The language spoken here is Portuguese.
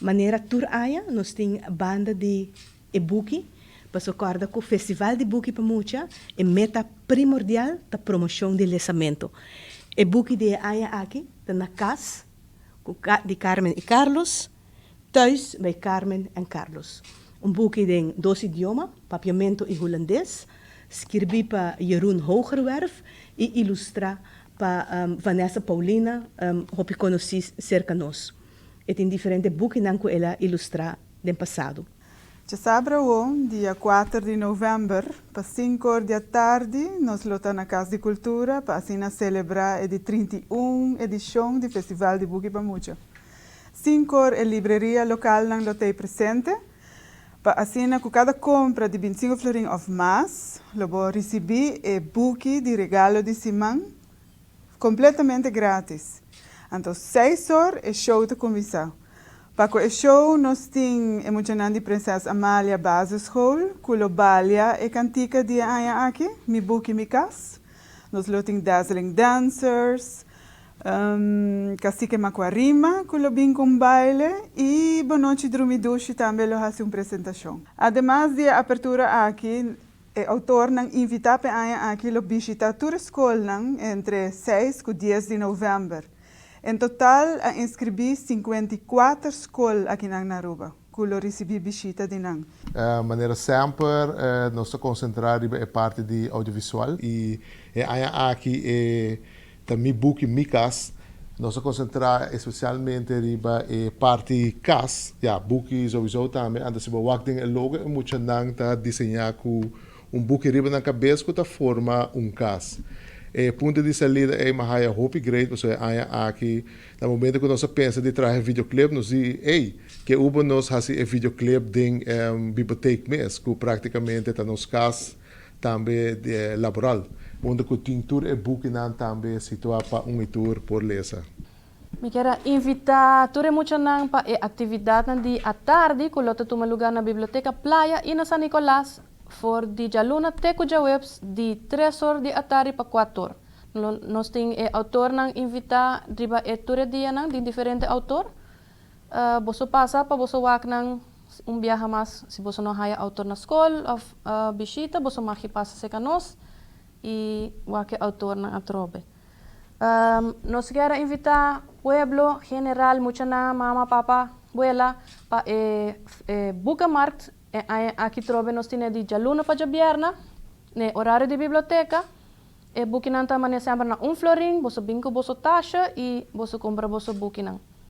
Maneira tour aya, nós tem banda de e-book, para acorda com o Festival de Book para Mucha, é meta primordial da promoção de lançamento. E-book de aya aqui, tá na casa, de Carmen e Carlos, thuis bij Carmen en Carlos. Boek in 2 idiomas, papiamento e holandês, escrevi para Jeroen Hogerwerf e ilustra para Vanessa Paulina, que conheci cerca de nós. E tem diferentes boeken que ela ilustra no passado. Já sabe, dia 4 de novembro, para 5 horas da tarde, nós lotamos na Casa de Cultura para assim celebrar a 31 edição do Festival de Book para Mucha. 5 horas a livraria local não lotei presente, para assim com cada compra de 25 florin ou mais, eu vou receber um book de regalo de Simão, completamente grátis. Então, 6 horas é show de comissão. Para o show, nós temos emocionante Princesa Amália Basisschool, Culobalia e Cantica de Aya aqui, mi book e mi cas. Nós temos Dazzling Dancers, Cacique Macuarima, Culobin com baile e Bonoche Drumidushi também lo hace uma apresentação. Además de apertura aqui, o autor não invita para Aya aqui lo visitar toda a escola entre 6 e 10 de novembro. Em total, a inscrevi 54 escolas aqui na Naruba, que eu recebi visita de nang. Maneira sempre, nós estamos concentrados na parte de audiovisual e aqui também book e cas. Nós estamos concentrados especialmente na parte cas, book sowieso também. Antes de working é logo muito nang tá desenhar com book riba na cabeça que tá forma cas. Ponto de saída é uma high hope great, porque aqui no momento que nós pensa de trazer videoclip, nós diz, que uba nós faz videoclip de biblioteca mesmo, que praticamente está nos casos também laboral, onde que tem tour e book não também situado para tour por lesa. Me quero invitar todos muito nang para atividade de à tarde, que lota toma lugar na biblioteca Playa e na San Nicolás. For di jaluna teco ja webs di 3 horas de tarde para 4 horas. Nós temos autor nang invita riba ture dia nang di diferente autor. Boso passa para boso wak nang viaje mas se boso não haya autor na escola of visita boso maki passa se canos e wak autor nang atrobe. Nós quero invitar pueblo general mucha na mama papa abuela pa Bucamarkt. Aqui trove nós temos de jaluna para jabierna, ne horário de biblioteca, e bukinan também sempre na florin, boso binko boso taxa e boso compra boso bukinan.